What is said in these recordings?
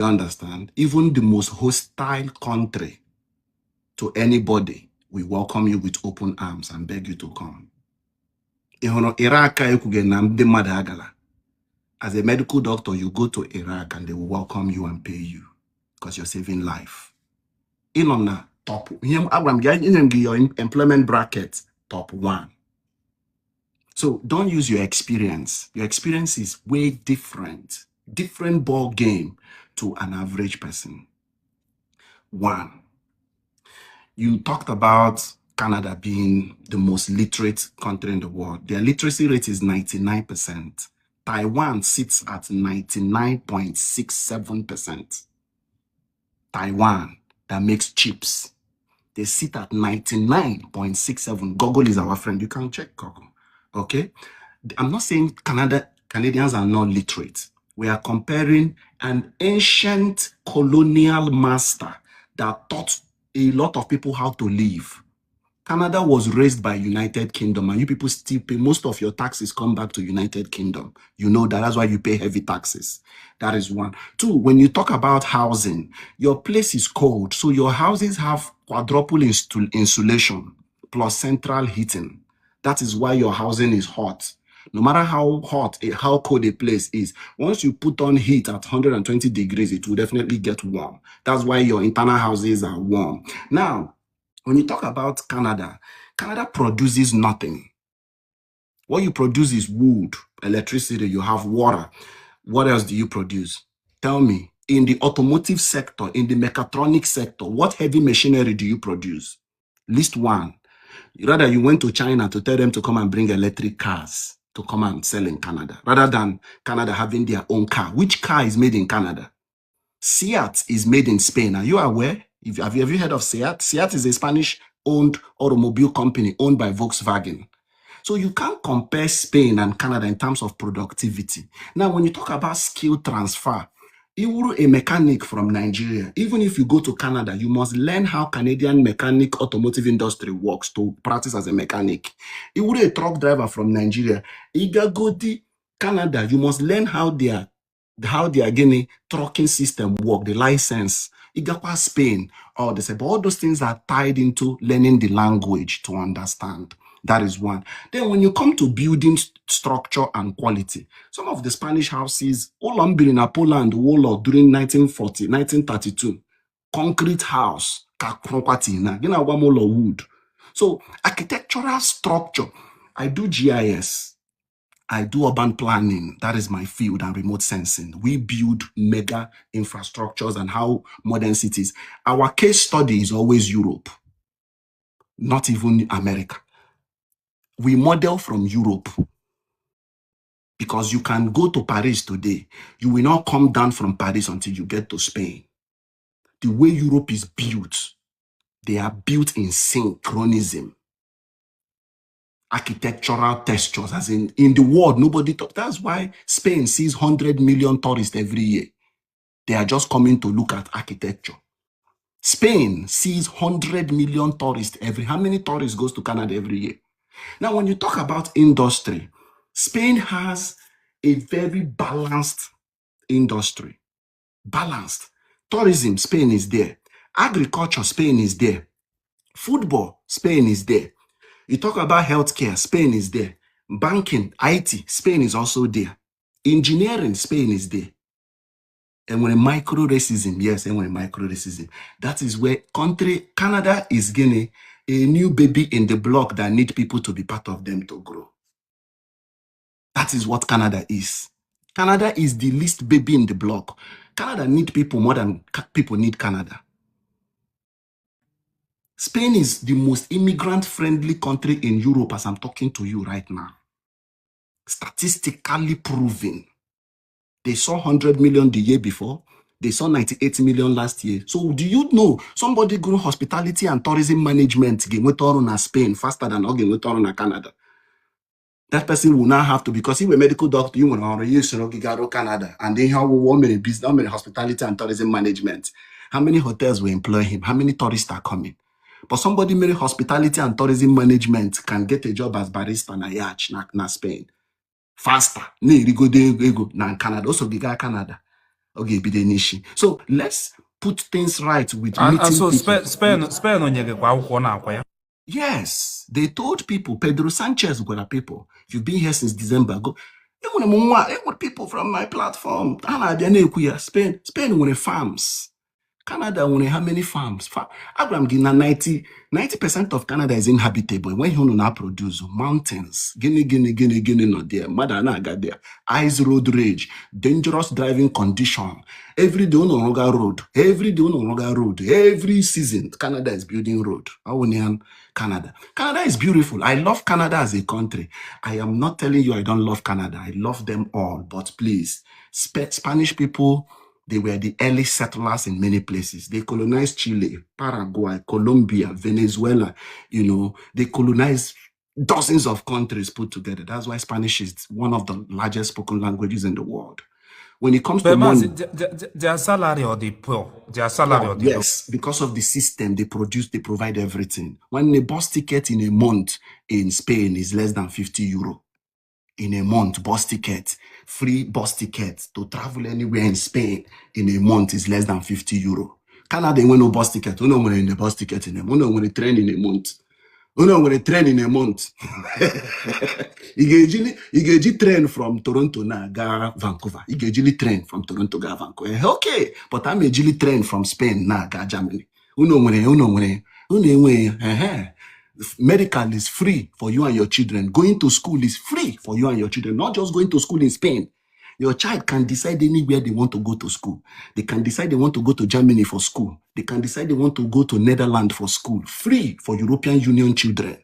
You understand? Even the most hostile country to anybody, we welcome you with open arms and beg you to come. Iraq, as a medical doctor, you go to Iraq and they will welcome you and pay you because you're saving life. In on the top, your employment bracket, top 1. So don't use your experience. Your experience is way different ball game to an average person. 1, you talked about Canada being the most literate country in the world. Their literacy rate is 99%. Taiwan sits at 99.67%. Taiwan, that makes chips, they sit at 99.67. Google is our friend. You can check Google. Okay? I'm not saying Canadians are not literate. We are comparing an ancient colonial master that taught a lot of people how to live. Canada was raised by United Kingdom, and you people still pay, most of your taxes come back to United Kingdom. You know that. That's why you pay heavy taxes. That is 1. 2, when you talk about housing, your place is cold, so your houses have quadruple insulation plus central heating. That is why your housing is hot. No matter how hot, how cold a place is, once you put on heat at 120 degrees, it will definitely get warm. That's why your internal houses are warm. Now, when you talk about Canada, Canada produces nothing. What you produce is wood, electricity, you have water. What else do you produce? Tell me, in the automotive sector, in the mechatronic sector, what heavy machinery do you produce? List 1. Rather, you went to China to tell them to come and bring electric cars to come and sell in Canada, rather than Canada having their own car. Which car is made in Canada? Seat is made in Spain. Are you aware? Have you heard of Seat? Seat is a Spanish-owned automobile company owned by Volkswagen. So you can't compare Spain and Canada in terms of productivity. Now, when you talk about skill transfer, you were a mechanic from Nigeria. Even if you go to Canada, you must learn how Canadian mechanic automotive industry works to practice as a mechanic. You were a truck driver from Nigeria. You go to Canada, you must learn how their trucking system work, the license. Igapa Spain, all this, but all those things are tied into learning the language to understand. That is 1. Then when you come to building structure and quality, some of the Spanish houses, all built in Poland, during 1932, concrete house, wood. So architectural structure, I do GIS. I do urban planning. That is my field, and remote sensing. We build mega infrastructures and how modern cities. Our case study is always Europe, not even America. We model from Europe because you can go to Paris today. You will not come down from Paris until you get to Spain. The way Europe is built, they are built in synchronism. Architectural textures, as in the world, nobody talks. That's why Spain sees 100 million tourists every year. They are just coming to look at architecture. Spain sees 100 million tourists every. How many tourists goes to Canada every year? Now, when you talk about industry, Spain has a very balanced industry. Balanced. Tourism, Spain is there. Agriculture, Spain is there. Football, Spain is there. You talk about healthcare, Spain is there. Banking, IT, Spain is also there. Engineering, Spain is there. And when micro racism, yes, and when micro racism, that is where Canada is getting a new baby in the block that need people to be part of them to grow. That is what Canada is. Canada is the least baby in the block. Canada need people more than people need Canada. Spain is the most immigrant-friendly country in Europe as I'm talking to you right now. Statistically proven. They saw 100 million the year before. They saw 98 million last year. So do you know somebody grew hospitality and tourism management in Spain faster than in Canada? That person will now have to, because he was a medical doctor, you want to use Canada, and then how many business, how many hospitality and tourism management. How many hotels will employ him? How many tourists are coming? But somebody made hospitality and tourism management can get a job as barista na yacht na Spain. Faster. Na Canada. Also, Canada. Okay, Bidenishi. So let's put things right with And meeting so people. Spain onyege kwa akwụkwọ na-akwa ya. Yes, they told people, Pedro Sanchez were people. If you've been here since December, go. People from my platform. Spain were farms. Canada only how many farms? Abraham Gina 90% of Canada is inhabitable. When you now produce mountains, Guinea, not there. Madana got there. Ice road rage, dangerous driving condition. Every day on Roga road. Every day on Roga road. Every season, Canada is building road. Canada. Canada is beautiful. I love Canada as a country. I am not telling you I don't love Canada. I love them all. But please, Spanish people, they were the early settlers in many places. They colonized Chile, Paraguay, Colombia, Venezuela. They colonized dozens of countries put together. That's why Spanish is one of the largest spoken languages in the world. When it comes to money, their salary or the poor, their salary or the low. Yes, because of the system they provide everything. When a bus ticket in a month in Spain is less than 50 euro. In a month, bus ticket, free bus ticket to travel anywhere in Spain in a month is less than 50 euro. Canada, when no bus ticket, when a bus ticket in a month, when a train in a month. When a train in a month. You get train from Toronto na ga Vancouver. You get train from Toronto ga Vancouver. Okay, but I'm a train from Spain na ga Germany. Medical is free for you and your children. Going to school is free for you and your children. Not just going to school in Spain. Your child can decide anywhere they want to go to school. They can decide they want to go to Germany for school. They can decide they want to go to Netherlands for school. Free for European Union children.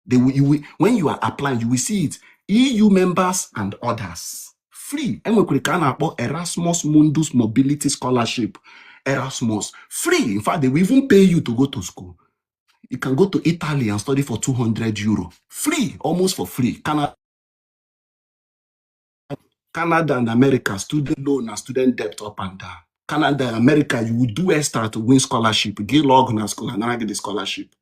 When you are applying, you will see it. EU members and others. Free. Erasmus Mundus Mobility Scholarship. Erasmus. Free. In fact, they will even pay you to go to school. You can go to Italy and study for 200 euro. Free, almost for free. Canada and America, student loan and student debt up and down. Canada and America, you would do extra to win scholarship. Get log on school and I get the scholarship.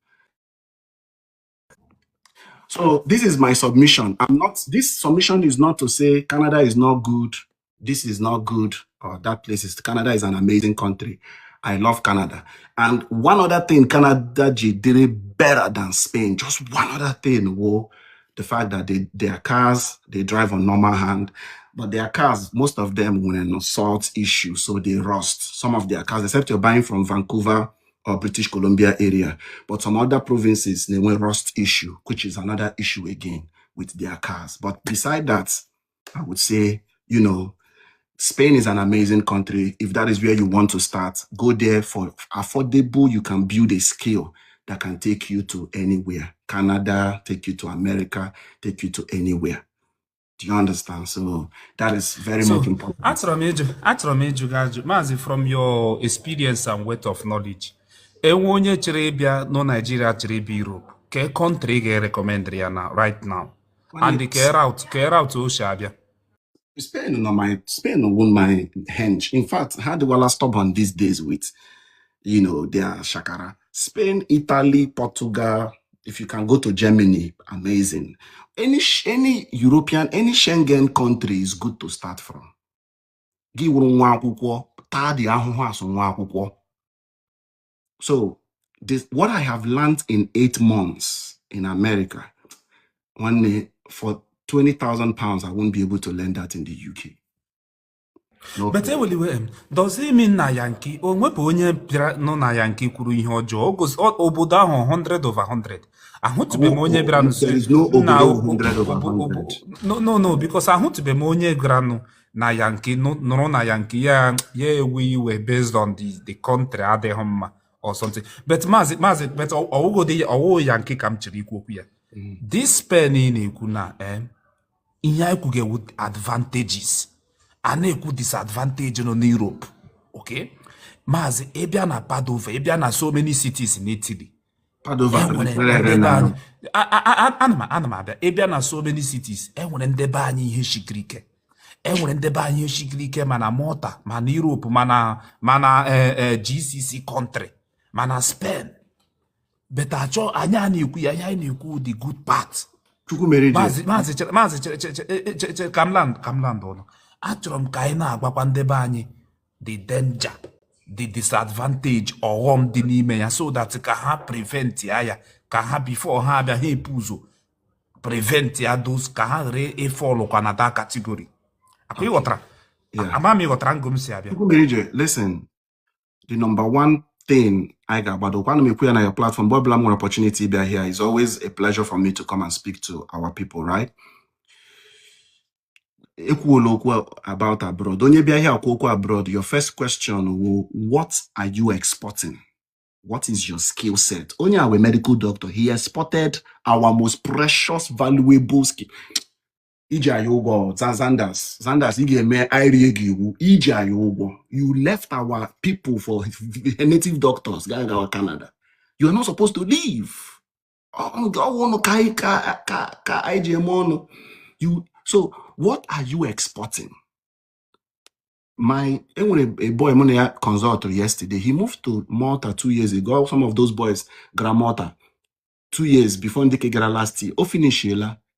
So this is my submission. This submission is not to say Canada is not good, this is not good, or that place is, Canada is an amazing country. I love Canada. And one other thing, Canada did it better than Spain. Just one other thing, the fact that their cars, they drive on normal hand, but their cars, most of them were an salt issue, so they rust. Some of their cars, except you're buying from Vancouver or British Columbia area, but some other provinces, they were rust issue, which is another issue again with their cars. But beside that, I would say, Spain is an amazing country. If that is where you want to start, go there for affordable. You can build a skill that can take you to anywhere. Canada, take you to America, take you to anywhere. Do you understand? So that is very much important. Mazi, from your experience and weight of knowledge, onye chere bịa no Nigeria chere bịa Europe, ke country ga recommend ya na right now? And the care out o si abịa. Spain won my hench. In fact, how the wala stubborn these days with, their shakara. Spain, Italy, Portugal. If you can go to Germany, amazing. Any European, any Schengen country is good to start from. So what I have learned in 8 months in America, one day for 20,000 pounds, I won't be able to learn that in the UK. No, but anyway, does it mean na Yankee? O nwepe onye bịara nọ na Yankee kwuru ihe ọjọọ? Obodo ahụ 100 over 100. Ahụtụbe m onye bịara nso. There is no obodo 100 over 100. No, because ahụtụbe m onye bịara na Yankee nọrọ na Yankee ya ewe iwe based on the country adịghị mma or something. But Mazi, but ọwụgo Yankee ka m chere ikwu okwu ya. This Spain na-ekwu na ihe anyị kwuge with advantages. A na-ekwu disadvantage no n'Europe. Okay? Mazi, ebia na Padova, ebia na so many cities in Italy. Padova. Ana m abịa, ebia na so many cities, enwere ndebe anyị ihe shikiri ike. Enwere ndebe anyị ihe shikiri ike mana Malta, mana Europe, mana GCC country, mana Spain. But achọ anyị a na-ekwu ya, anyị na-ekwu the good part. Chukwumerijem. Mazi, kam land ụlọ. Achọrọ m ka anyị na-agwakwa ndebe anyị the danger, the disadvantage ọghọm dị n'ime ya, so that ka ha prevent ya ka ha before ha abịa ha epuzo prevent ya those ka ha ghara ịfọlụkwa na that category. Akwa ịghọtara? Ama m ịghọtara ngo m si abịa. Chukwumerijem, listen, the number one thing I got about the your platform, but more opportunity be here. It's always a pleasure for me to come and speak to our people, right? About abroad. Don't you be here abroad? Your first question will, what are you exporting? What is your skill set? Only our medical doctor, he exported our most precious, valuable skill. Zanders, you left our people for native doctors, our Canada. You are not supposed to leave. So what are you exporting? A boy consult yesterday. He moved to Malta 2 years ago. Some of those boys, Malta, 2 years before Ndekegara last year.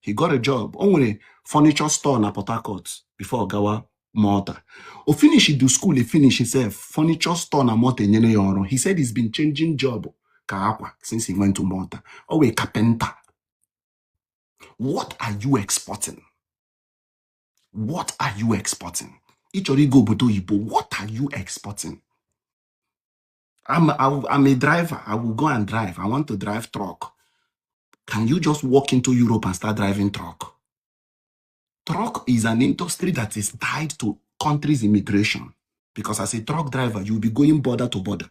He got a job. Only furniture store na Port Harcourt before Gawa Malta. He do school, he finish himself. Furniture store na Malta. He said he's been changing job since he went to Malta. A carpenter. What are you exporting? What are you exporting? What are you exporting? I'm a driver. I will go and drive. I want to drive truck. Can you just walk into Europe and start driving truck? Truck is an industry that is tied to countries' immigration. Because as a truck driver, you'll be going border to border.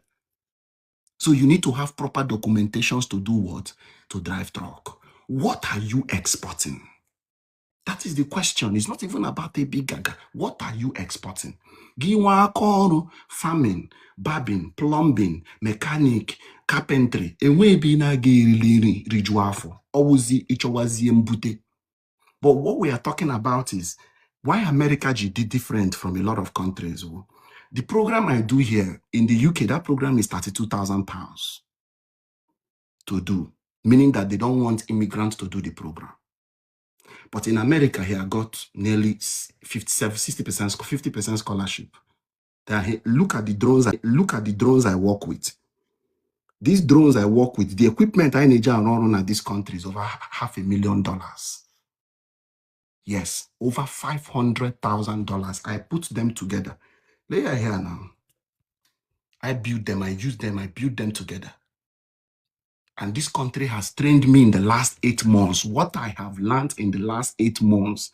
So you need to have proper documentations to do what? To drive truck. What are you exporting? That is the question. It's not even about a big gaga. What are you exporting? Farming, barbing, plumbing, mechanic, carpentry. But what we are talking about is why America did different from a lot of countries. The program I do here in the UK, that program is £32,000 to do, meaning that they don't want immigrants to do the program. But in America, here I got nearly 50% scholarship. Look at the drones I work with. These drones I work with, the equipment I need run at this country is over $500,000. Yes, over $500,000. I put them together. They are here now. I built them, I used them, I built them together. And this country has trained me in the last 8 months. What I have learned in the last 8 months,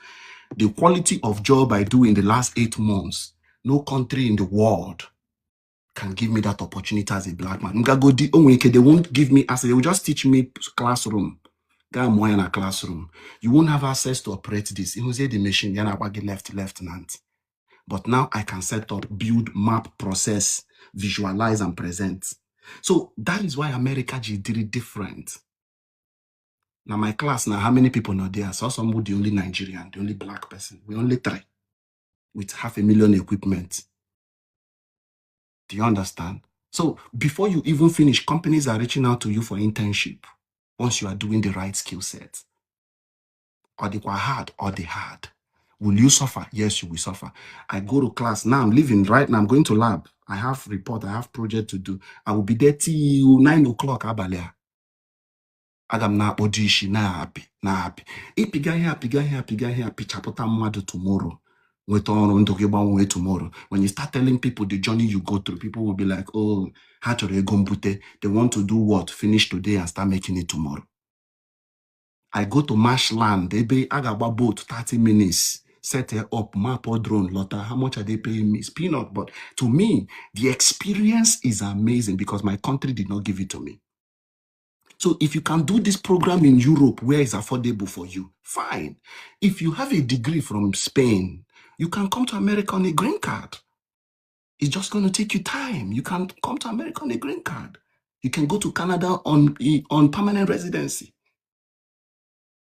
the quality of job I do in the last 8 months, no country in the world can give me that opportunity as a black man. They won't give me access. They will just teach me classroom. In a classroom. You won't have access to operate this. You say the machine, left. But now I can set up, build, map, process, visualize, and present. So that is why America did it different. Now my class, now how many people are there? So some the only Nigerian, the only black person. We only 3 with $500,000 equipment. Do you understand? So before you even finish, companies are reaching out to you for internship once you are doing the right skill set. Or they were hard, or they hard. Will you suffer? Yes, you will suffer. I go to class. Now I'm leaving right now. I'm going to lab. I have report. I have project to do. I will be there till 9 o'clock. Abalia. Agam na odishi na happy. Ipiga here, pichapota mwadu tomorrow. Tomorrow. When you start telling people the journey you go through, people will be like, oh, how to they want to do what? Finish today and start making it tomorrow. I go to marshland. They pay Agaba boat 30 minutes. Set it up, map or drone, Lotta. How much are they paying me? It's peanut. But to me, the experience is amazing because my country did not give it to me. So if you can do this program in Europe where it's affordable for you, fine. If you have a degree from Spain, you can come to America on a green card. It's just going to take you time. You can come to America on a green card. You can go to Canada on permanent residency.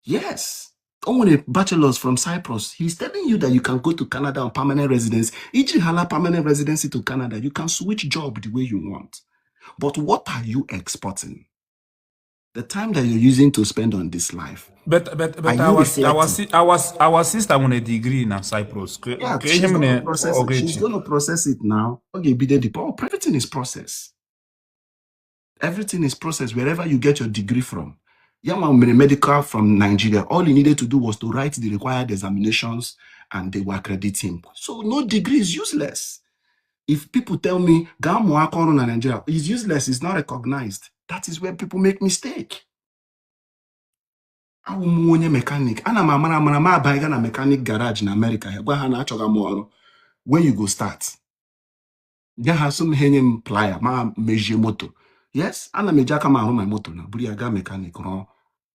Yes. Only a bachelor's from Cyprus. He's telling you that you can go to Canada on permanent residence. Iji hala permanent residency to Canada. You can switch job the way you want. But what are you exporting? The time that you're using to spend on this life, But are you reflecting? our sister with a degree in Cyprus. Yeah, Okay, him she's going to process it now. Okay, be the everything is process. Everything is process wherever you get your degree from. Yama medical from Nigeria, all he needed to do was to write the required examinations and they were accrediting him. So no degree is useless. If people tell me Gamu na Nigeria is useless, it's not recognized. That is where people make mistake. I'm a mechanic. I'm a mechanic garage in America. When you go start, there has some hanging plier, ma measure moto. Yes, I'm a major come my motor now. Buriaga mechanic.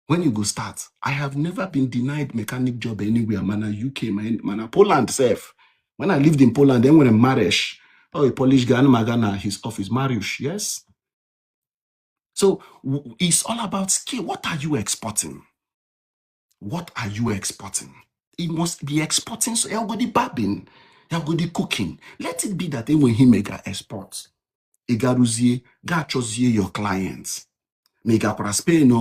When you go start, I have never been denied mechanic job anywhere. Mana UK, mana Poland safe. When I lived in Poland, then when I married, a Polish guy, Magana, his office, Mariusz, yes. So it's all about skill. What are you exporting? What are you exporting? It must be exporting. So everybody babbing, everybody cooking. Let it be that when he make export, Igaruzie, gachozie your clients. Migra Spain,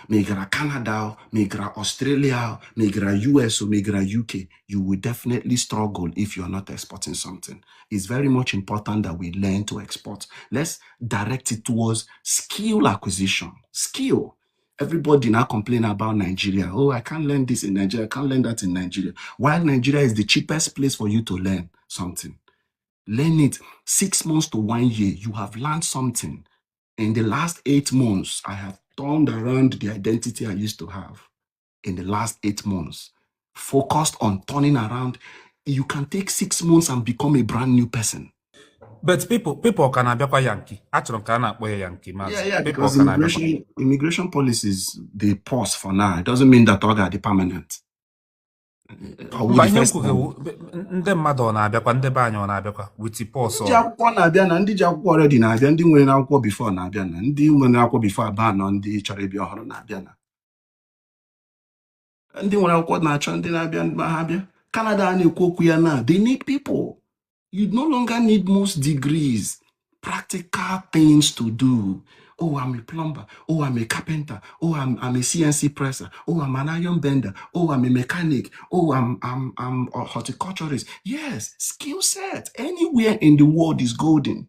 migra Canada, migra Australia, migra US, or migra UK, you will definitely struggle if you're not exporting something. It's very much important that we learn to export. Let's direct it towards skill acquisition. Skill. Everybody now complain about Nigeria. Oh, I can't learn this in Nigeria. I can't learn that in Nigeria. While Nigeria is the cheapest place for you to learn something. Learn it 6 months to 1 year. You have learned something. In the last 8 months, I have turned around the identity I used to have. In the last 8 months, focused on turning around. You can take 6 months and become a brand new person. But people can abekwa Yankee. Actually, can akpo Yankee, Mazi. Yeah, because immigration policies, they pause for now. It doesn't mean that all are the permanent. Mba ihe kwuge ndị mmadụ ọ na-abịakwa ndị be anyị ọ na-abịakwa with pause ndị akwụkwọ na-abịa na ndị ji akwụkwọ already na-abịa ndị nwere akwụkwọ before na-abịa na ndị nwere akwụkwọ before abịa nọ ndị chọrọ ịbịa ọhụrụ na-abịa na ndị nwere akwụkwọ na-achọ ndị na-abịa ma ha bịa Canada a na-ekwu okwu ya na they need people. You no longer need most degrees. Practical things to do. Oh, I'm a plumber. Oh, I'm a carpenter. Oh, I'm a CNC presser. Oh, I'm an iron bender. Oh, I'm a mechanic. Oh, I'm a horticulturist. Yes, skill set. Anywhere in the world is golden.